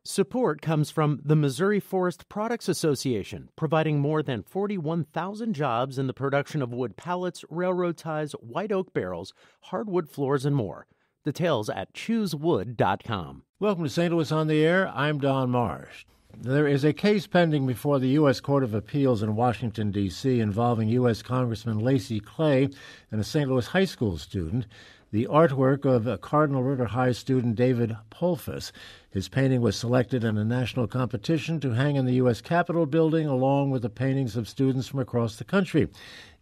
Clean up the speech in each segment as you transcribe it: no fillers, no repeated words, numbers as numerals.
Support comes from the Missouri Forest Products Association, providing more than 41,000 jobs in the production of wood pallets, railroad ties, white oak barrels, hardwood floors, and more. Details at choosewood.com. Welcome to St. Louis on the Air. I'm Don Marsh. There is a case pending before the U.S. Court of Appeals in Washington, D.C., involving U.S. Congressman Lacy Clay and a St. Louis high school student. The artwork of Cardinal Ritter High student David Pulphus. His painting was selected in a national competition to hang in the U.S. Capitol building, along with the paintings of students from across the country.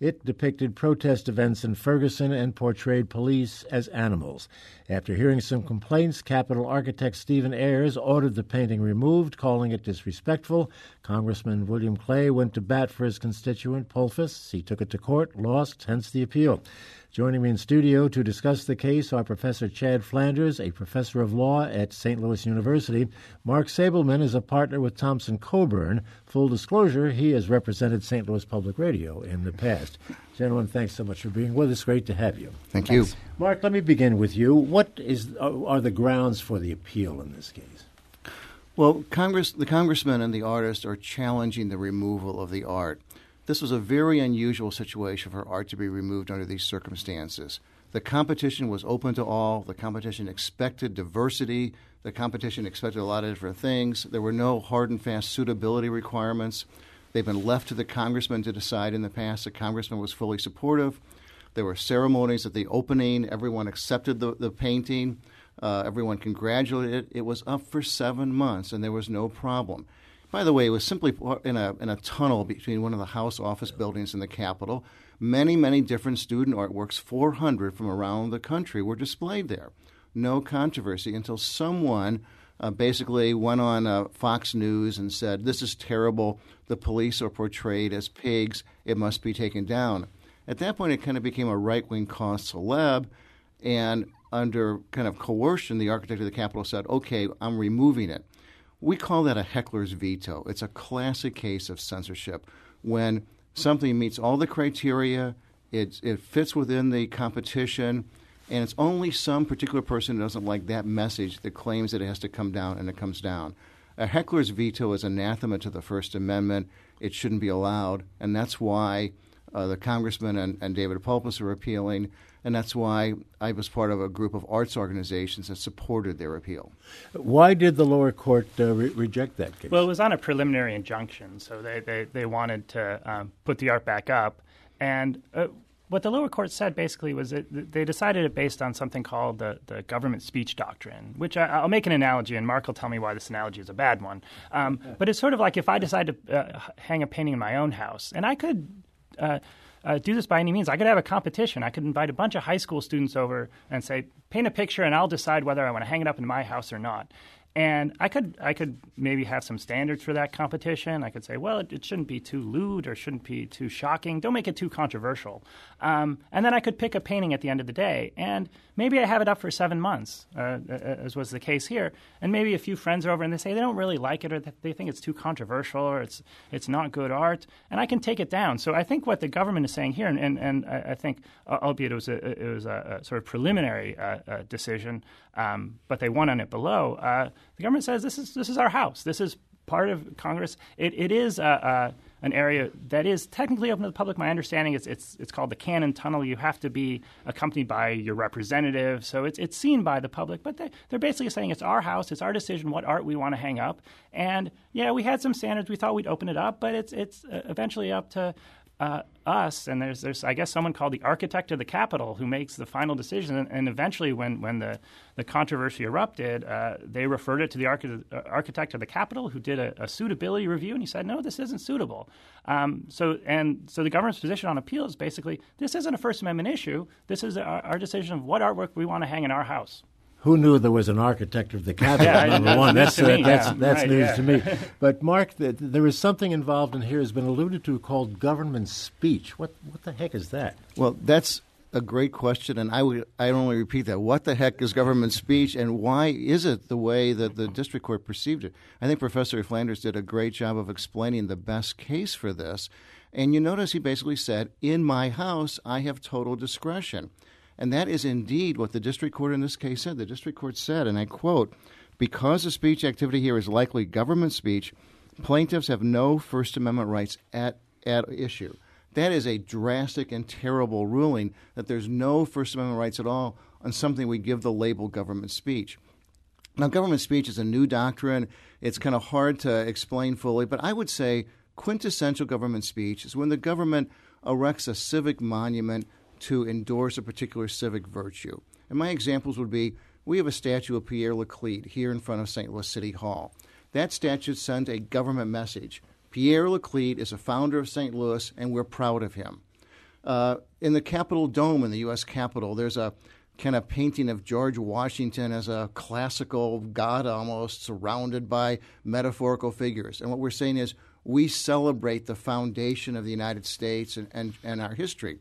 It depicted protest events in Ferguson and portrayed police as animals. After hearing some complaints, Capitol architect Stephen Ayers ordered the painting removed, calling it disrespectful. Congressman William Clay went to bat for his constituent, Pulphus. He took it to court, lost, hence the appeal. Joining me in studio to discuss the case are Professor Chad Flanders, a professor of law at St. Louis University. Mark Sabelman is a partner with Thompson Coburn. Full disclosure, he has represented St. Louis Public Radio in the past. Gentlemen, thanks so much for being with us. Great to have you. Thank you. Mark, let me begin with you. What are the grounds for the appeal in this case? Well, the congressman and the artist are challenging the removal of the art. This was a very unusual situation for art to be removed under these circumstances. The competition was open to all. The competition expected diversity. The competition expected a lot of different things. There were no hard and fast suitability requirements. They've been left to the congressman to decide in the past. The congressman was fully supportive. There were ceremonies at the opening. Everyone accepted the painting. Everyone congratulated it. It was up for 7 months, and there was no problem. By the way, it was simply in a tunnel between one of the House office buildings and the Capitol. Many, many different student artworks, 400 from around the country, were displayed there. No controversy until someone basically went on Fox News and said, "This is terrible. The police are portrayed as pigs. It must be taken down." At that point, it kind of became a right-wing cause celeb, and under kind of coercion, the architect of the Capitol said, "Okay, I'm removing it." We call that a heckler's veto. It's a classic case of censorship when something meets all the criteria, it fits within the competition, and it's only some particular person who doesn't like that message that claims that it has to come down, and it comes down. A heckler's veto is anathema to the First Amendment. It shouldn't be allowed, and that's why the congressman and David Pulphus are appealing, and that's why I was part of a group of arts organizations that supported their appeal. Why did the lower court reject that case? Well, it was on a preliminary injunction, so they wanted to put the art back up. And what the lower court said basically was that they decided it based on something called the government speech doctrine, which I'll make an analogy, and Mark will tell me why this analogy is a bad one. But it's sort of like if I decide to hang a painting in my own house, and I could do this by any means. I could have a competition. I could invite a bunch of high school students over and say, paint a picture, and I'll decide whether I want to hang it up in my house or not. And I could maybe have some standards for that competition. I could say, well, it shouldn't be too lewd or shouldn't be too shocking. Don't make it too controversial. And then I could pick a painting at the end of the day. And maybe I have it up for 7 months, as was the case here. And maybe a few friends are over and they say they don't really like it, or they think it's too controversial, or it's not good art. And I can take it down. So I think what the government is saying here, and I think, albeit it was a sort of preliminary decision, but they won on it below. The government says this is our house. This is part of Congress. It is an area that is technically open to the public. My understanding is it's called the Cannon Tunnel. You have to be accompanied by your representative, so it's seen by the public. But they're basically saying it's our house, it's our decision what art we want to hang up. And yeah, we had some standards. We thought we'd open it up, but it's eventually up to us, and there's I guess someone called the architect of the Capitol who makes the final decision. And eventually, when the controversy erupted, they referred it to the architect of the Capitol, who did a suitability review, and he said, no, this isn't suitable. So the government's position on appeal is basically this isn't a First Amendment issue. This is our decision of what artwork we want to hang in our house. Who knew there was an architect of the Capitol, number one? That's news to me. But, Mark, there is something involved in here has been alluded to called government speech. What the heck is that? Well, that's a great question, and I only repeat that. What the heck is government speech, and why is it the way that the district court perceived it? I think Professor Flanders did a great job of explaining the best case for this. And you notice he basically said, in my house, I have total discretion. And that is indeed what the district court in this case said. The district court said, and I quote, Because the speech activity here is likely government speech, plaintiffs have no First Amendment rights at issue. That is a drastic and terrible ruling, that there's no First Amendment rights at all on something we give the label government speech. Now, government speech is a new doctrine. It's kind of hard to explain fully, but I would say quintessential government speech is when the government erects a civic monument to endorse a particular civic virtue. And my examples would be, we have a statue of Pierre Laclede here in front of St. Louis City Hall. That statue sends a government message. Pierre Laclede is a founder of St. Louis, and we're proud of him. In the Capitol Dome in the U.S. Capitol, there's a kind of painting of George Washington as a classical god almost, surrounded by metaphorical figures. And what we're saying is we celebrate the foundation of the United States and our history.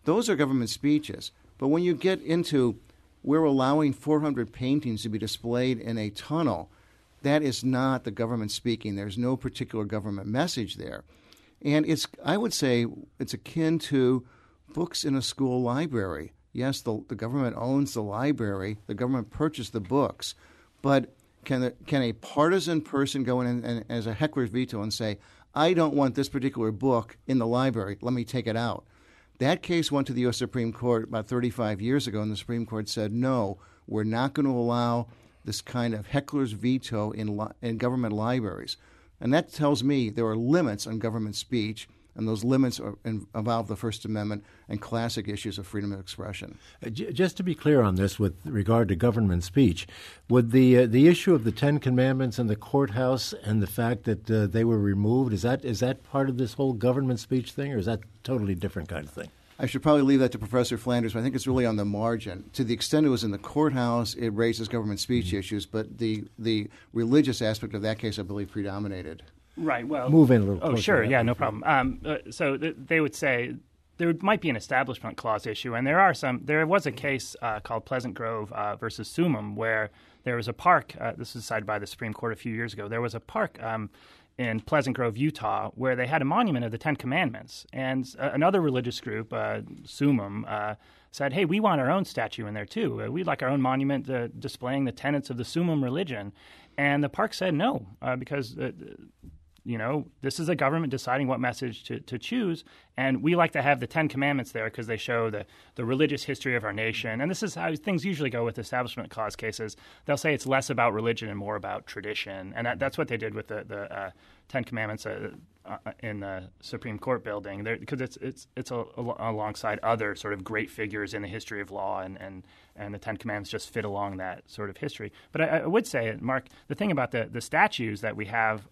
Those are government speeches. But when you get into we're allowing 400 paintings to be displayed in a tunnel, that is not the government speaking. There's no particular government message there. And I would say it's akin to books in a school library. Yes, the government owns the library. The government purchased the books. But can a partisan person go in and as a heckler's veto and say, I don't want this particular book in the library, let me take it out? That case went to the U.S. Supreme Court about 35 years ago, and the Supreme Court said, no, we're not going to allow this kind of heckler's veto in government libraries. And that tells me there are limits on government speech, and those limits involve the First Amendment and classic issues of freedom of expression. Just to be clear on this with regard to government speech, would the issue of the Ten Commandments in the courthouse and the fact that they were removed, is that part of this whole government speech thing, or is that a totally different kind of thing? I should probably leave that to Professor Flanders, but I think it's really on the margin. To the extent it was in the courthouse, it raises government speech issues, but the religious aspect of that case, I believe, predominated. Right. Well, move in a little closer. Oh, sure. Yeah, no problem. So they would say there might be an Establishment Clause issue, and there was a case called Pleasant Grove versus Sumum, where there was a park. This was decided by the Supreme Court a few years ago. There was a park in Pleasant Grove, Utah, where they had a monument of the Ten Commandments, and another religious group, Sumum, said, "Hey, we want our own statue in there too. We'd like our own monument displaying the tenets of the Sumum religion." And the park said no, because this is the government deciding what message to choose, and we like to have the Ten Commandments there because they show the religious history of our nation. And this is how things usually go with Establishment Clause cases. They'll say it's less about religion and more about tradition, and that's what they did with the Ten Commandments in the Supreme Court building, because it's alongside other sort of great figures in the history of law, and the Ten Commandments just fit along that sort of history. But I would say, Mark, the thing about the statues that we have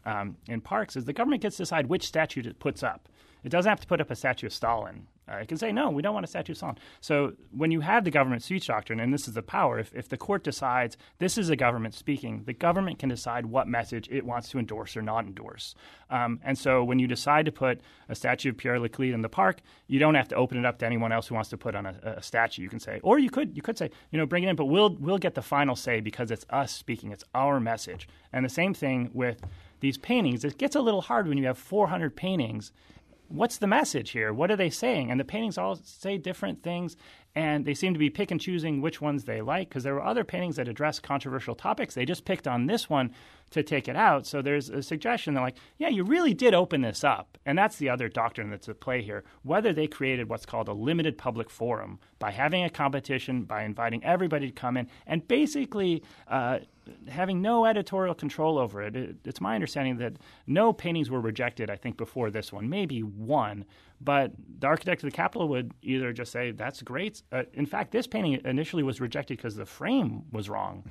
in parks is the government gets to decide which statue it puts up. It doesn't have to put up a statue of Stalin. It can say, no, we don't want a statue of Stalin. So when you have the government speech doctrine, and this is the power, if the court decides this is a government speaking, the government can decide what message it wants to endorse or not endorse. And so when you decide to put a statue of Pierre Laclede in the park, you don't have to open it up to anyone else who wants to put on a statue. You can say, or you could say, bring it in, but we'll get the final say because it's us speaking. It's our message. And the same thing with these paintings. It gets a little hard when you have 400 paintings. What's the message here? What are they saying? And the paintings all say different things, and they seem to be pick and choosing which ones they like, because there were other paintings that address controversial topics. They just picked on this one to take it out. So there's a suggestion that, like, yeah, you really did open this up. And that's the other doctrine that's at play here. Whether they created what's called a limited public forum by having a competition, by inviting everybody to come in, and basically having no editorial control over it. It's my understanding that no paintings were rejected, I think, before this one, maybe one. But the architect of the Capitol would either just say, that's great. In fact, this painting initially was rejected because the frame was wrong.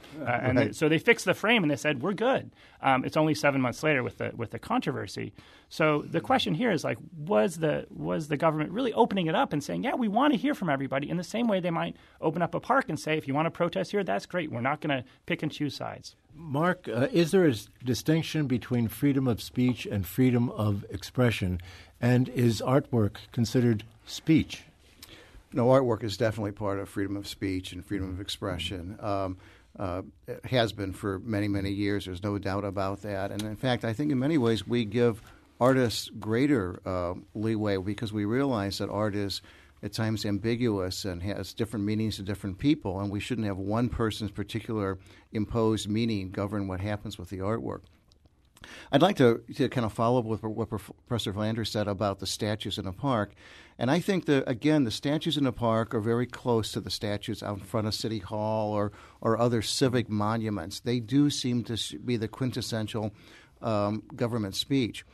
So they fixed the frame and they said, we're good. It's only 7 months later with the controversy. So the question here is, like, was the government really opening it up and saying, yeah, we want to hear from everybody, in the same way they might open up a park and say, if you want to protest here, that's great. We're not going to pick and choose sides. Mark, is there a distinction between freedom of speech and freedom of expression? And is artwork considered speech? No, artwork is definitely part of freedom of speech and freedom of expression. It has been for many, many years. There's no doubt about that. And in fact, I think in many ways we give artists greater leeway because we realize that art is at times ambiguous and has different meanings to different people, and we shouldn't have one person's particular imposed meaning govern what happens with the artwork. I'd like to kind of follow up with what Professor Flanders said about the statues in a park. And I think that, again, the statues in the park are very close to the statues out in front of City Hall or other civic monuments. They do seem to be the quintessential government speech.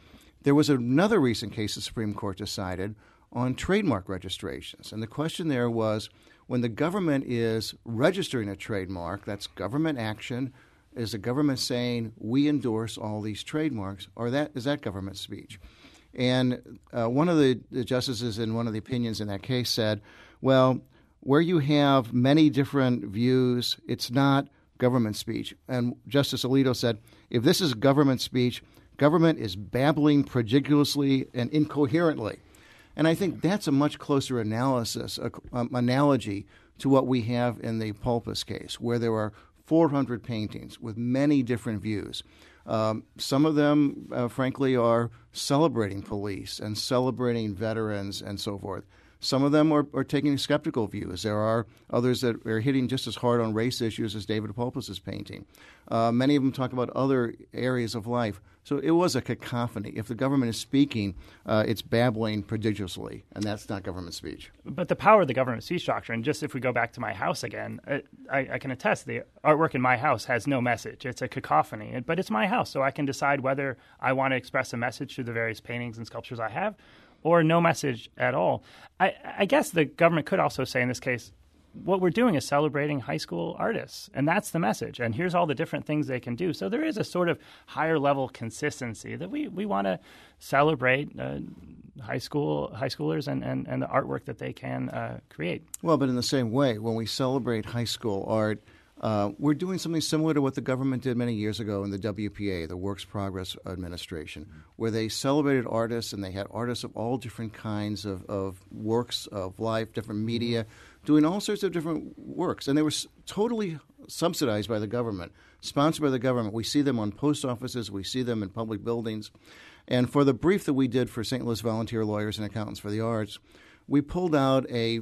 There was another recent case the Supreme Court decided on trademark registrations. And the question there was, when the government is registering a trademark, that's government action. Is the government saying, we endorse all these trademarks, or is that government speech? And one of the justices in one of the opinions in that case said, well, where you have many different views, it's not government speech. And Justice Alito said, if this is government speech, government is babbling prodigiously and incoherently. And I think that's a much closer analogy to what we have in the Pulphus case, where there are 400 paintings with many different views. Some of them, frankly, are celebrating police and celebrating veterans and so forth. Some of them are taking skeptical views. There are others that are hitting just as hard on race issues as David Pulphus's painting. Many of them talk about other areas of life. So it was a cacophony. If the government is speaking, it's babbling prodigiously, and that's not government speech. But the power of the government speech doctrine, just if we go back to my house again, I can attest the artwork in my house has no message. It's a cacophony, but it's my house, so I can decide whether I want to express a message through the various paintings and sculptures I have, or no message at all. I guess the government could also say in this case, what we're doing is celebrating high school artists, and that's the message. And here's all the different things they can do. So there is a sort of higher level consistency that we want to celebrate high schoolers and the artwork that they can create. Well, but in the same way, when we celebrate high school art, we're doing something similar to what the government did many years ago in the WPA, the Works Progress Administration, where they celebrated artists and they had artists of all different kinds of works of life, different media, doing all sorts of different works. And they were totally subsidized by the government, sponsored by the government. We see them on post offices. We see them in public buildings. And for the brief that we did for St. Louis Volunteer Lawyers and Accountants for the Arts, we pulled out a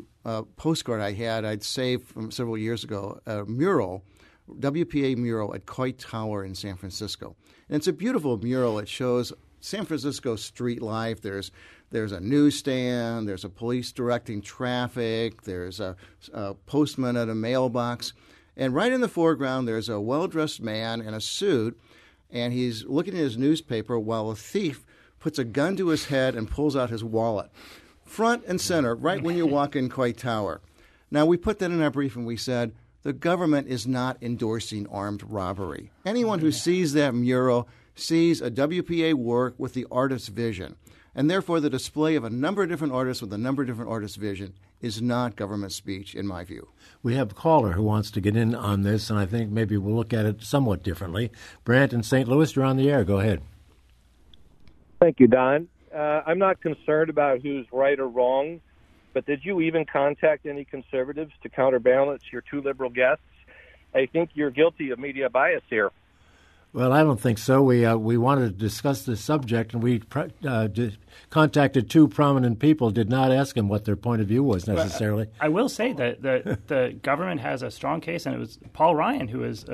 postcard I'd saved from several years ago, a mural, WPA mural at Coit Tower in San Francisco. And it's a beautiful mural. It shows San Francisco street life. There's a newsstand. There's a police directing traffic. There's a postman at a mailbox. And right in the foreground, there's a well-dressed man in a suit, and he's looking at his newspaper while a thief puts a gun to his head and pulls out his wallet. Front and center, right when you walk in Coit Tower. Now, we put that in our brief and we said, the government is not endorsing armed robbery. Anyone who sees that mural sees a WPA work with the artist's vision. And therefore, the display of a number of different artists with a number of different artists' vision is not government speech, in my view. We have a caller who wants to get in on this, and I think maybe we'll look at it somewhat differently. Brant in St. Louis, you're on the air. Go ahead. Thank you, Don. I'm not concerned about who's right or wrong, but did you even contact any conservatives to counterbalance your two liberal guests? I think you're guilty of media bias here. Well, I don't think so. We wanted to discuss this subject, and we contacted two prominent people, did not ask them what their point of view was necessarily. I will say that the government has a strong case, and it was Paul Ryan who is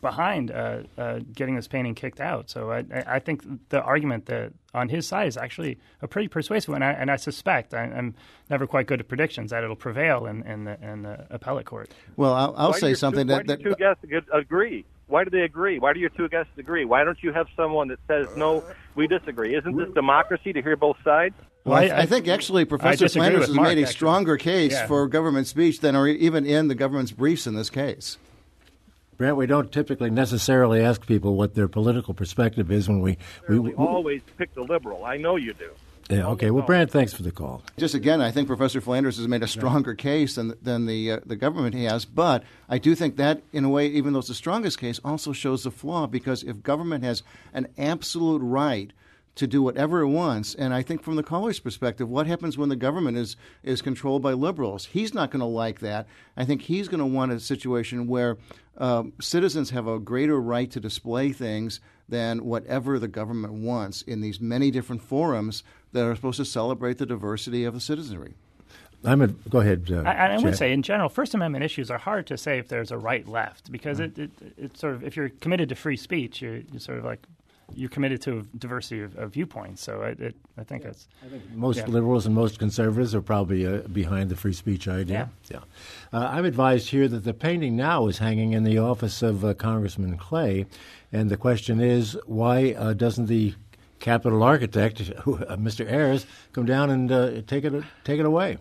behind getting this painting kicked out. So I think the argument that on his side is actually a pretty persuasive one, and I suspect, I'm never quite good at predictions, that it'll prevail in the appellate court. Well, I'll say something why do your two guests agree? Why do they agree? Why do your two guests agree? Why don't you have someone that says, no, we disagree? Isn't this democracy to hear both sides? Well, I think actually Professor Flanders has made a stronger case for government speech than are even in the government's briefs in this case. Brent, we don't typically necessarily ask people what their political perspective is when we always pick the liberal. I know you do. Yeah, okay. Well, Brent, thanks for the call. Just again, I think Professor Flanders has made a stronger case than the government has, but I do think that, in a way, even though it's the strongest case, also shows the flaw, because if government has an absolute right to do whatever it wants, and I think from the caller's perspective, what happens when the government is controlled by liberals? He's not going to like that. I think he's going to want a situation where citizens have a greater right to display things than whatever the government wants in these many different forums that are supposed to celebrate the diversity of the citizenry. Go ahead. I would say, in general, First Amendment issues are hard to say if there's a right-left because it's sort of, if you're committed to free speech, you're sort of like you're committed to a diversity of viewpoints. So I think that's. I think most liberals and most conservatives are probably behind the free speech idea. Yeah. I'm advised here that the painting now is hanging in the office of Congressman Clay, and the question is, why doesn't the Capitol architect, Mr. Ayers, come down and take it away?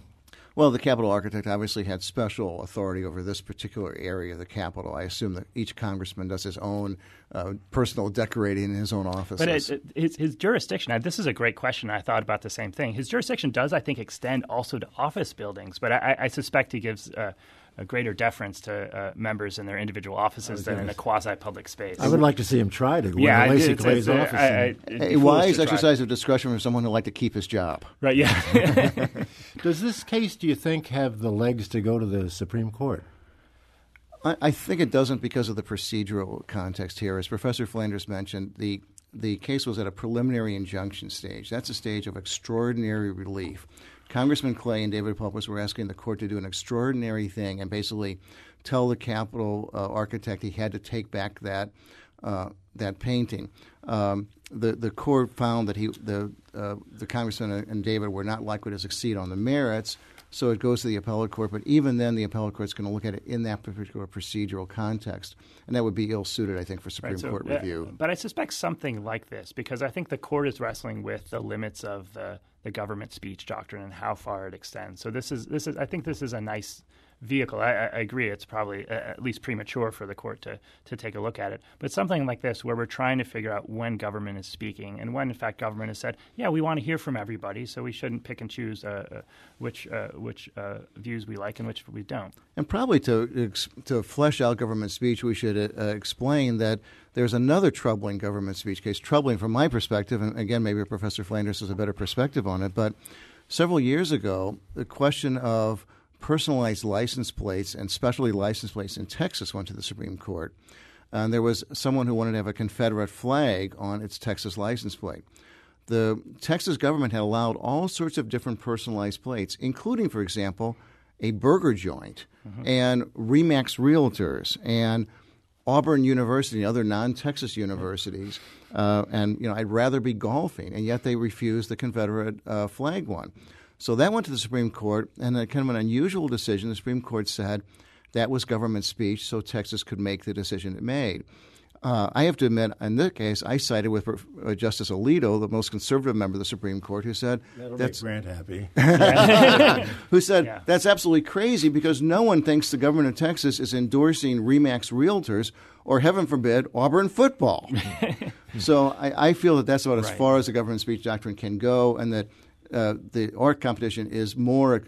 Well, the Capitol architect obviously had special authority over this particular area of the Capitol. I assume that each congressman does his own personal decorating in his own offices. But his jurisdiction, this is a great question. I thought about the same thing. His jurisdiction does, I think, extend also to office buildings, but I suspect he gives a greater deference to members in their individual offices than in a quasi-public space. I would like to see him try to go into Lacey Clay's office. A wise exercise of discretion for someone who would like to keep his job. Right, yeah. Does this case, do you think, have the legs to go to the Supreme Court? I think it doesn't because of the procedural context here. As Professor Flanders mentioned, the case was at a preliminary injunction stage. That's a stage of extraordinary relief. Congressman Clay and David Pulphus were asking the court to do an extraordinary thing and basically tell the Capitol architect he had to take back that painting. The court found that the congressman and David were not likely to succeed on the merits, so it goes to the appellate court. But even then, the appellate court is going to look at it in that particular procedural context, and that would be ill-suited, I think, for Supreme Court review. But I suspect something like this, because I think the court is wrestling with the limits of the government speech doctrine and how far it extends. So this is I think this is a nice vehicle. I agree it's probably at least premature for the court to take a look at it. But something like this where we're trying to figure out when government is speaking and when, in fact, government has said, yeah, we want to hear from everybody, so we shouldn't pick and choose which views we like and which we don't. And probably to flesh out government speech, we should explain that there's another troubling government speech case, troubling from my perspective, and again, maybe Professor Flanders has a better perspective on it, but several years ago, the question of personalized license plates and specialty license plates in Texas went to the Supreme Court. And there was someone who wanted to have a Confederate flag on its Texas license plate. The Texas government had allowed all sorts of different personalized plates, including, for example, a burger joint and Remax Realtors and Auburn University and other non-Texas universities. And I'd rather be golfing, and yet they refused the Confederate flag one. So that went to the Supreme Court, and a kind of an unusual decision. The Supreme Court said that was government speech, so Texas could make the decision it made. I have to admit, in this case, I sided with Justice Alito, the most conservative member of the Supreme Court, who said that's Grant happy. Who said that's absolutely crazy because no one thinks the government of Texas is endorsing Remax Realtors or, heaven forbid, Auburn football. So I feel that that's about as far as the government speech doctrine can go, and that the art competition is more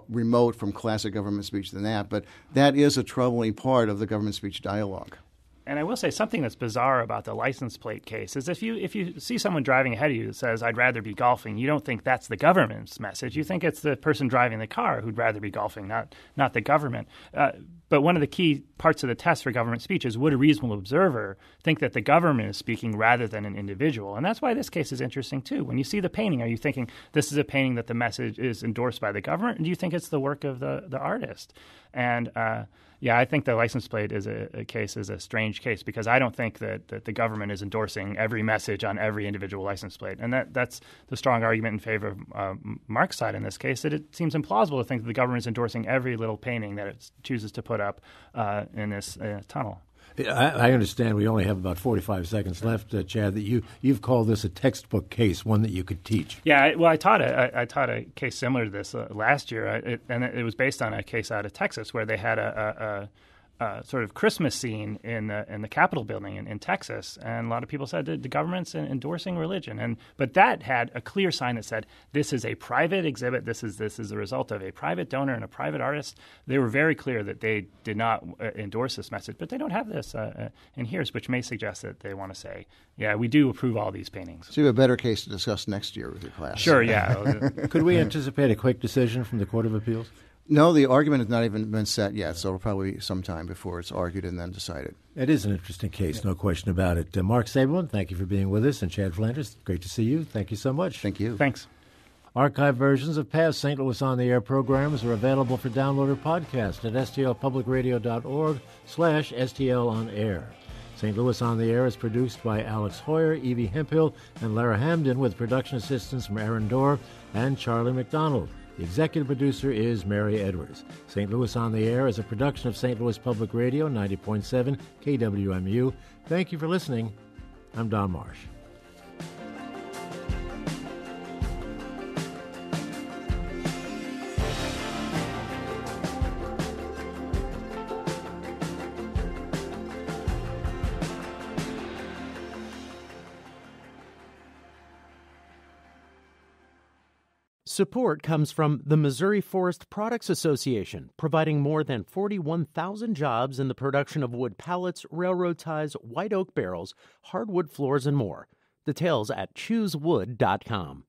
remote from classic government speech than that, but that is a troubling part of the government speech dialogue. And I will say something that's bizarre about the license plate case is if you see someone driving ahead of you that says, I'd rather be golfing, you don't think that's the government's message. You think it's the person driving the car who'd rather be golfing, not the government. But one of the key parts of the test for government speech is would a reasonable observer think that the government is speaking rather than an individual? And that's why this case is interesting, too. When you see the painting, are you thinking this is a painting that the message is endorsed by the government, or do you think it's the work of the artist? And I think the license plate is a strange case because I don't think that the government is endorsing every message on every individual license plate. And that's the strong argument in favor of Mark's side in this case, that it seems implausible to think that the government is endorsing every little painting that it chooses to put up in this tunnel. I understand we only have about 45 seconds left, Chad, that you've called this a textbook case, one that you could teach. Yeah, I taught a case similar to this last year, and it was based on a case out of Texas where they had a sort of Christmas scene in the Capitol building in Texas, and a lot of people said that the government's endorsing religion, but that had a clear sign that said this is a private exhibit, this is the result of a private donor and a private artist. They were very clear that they did not endorse this message, but they don't have this in here, which may suggest that they want to say, yeah, we do approve all these paintings. So you have a better case to discuss next year with your class. Sure, yeah. Could we anticipate a quick decision from the Court of Appeals? No, the argument has not even been set yet, so it'll probably be some time before it's argued and then decided. It is an interesting case, no question about it. Mark Sabelman, thank you for being with us, and Chad Flanders, great to see you. Thank you so much. Thank you. Thanks. Archive versions of past St. Louis On the Air programs are available for download or podcast at stlpublicradio.org/stlonair. St. Louis On the Air is produced by Alex Hoyer, Evie Hemphill, and Lara Hamden, with production assistance from Aaron Dorr and Charlie McDonald. The executive producer is Mary Edwards. St. Louis On the Air is a production of St. Louis Public Radio, 90.7 KWMU. Thank you for listening. I'm Don Marsh. Support comes from the Missouri Forest Products Association, providing more than 41,000 jobs in the production of wood pallets, railroad ties, white oak barrels, hardwood floors, and more. Details at choosewood.com.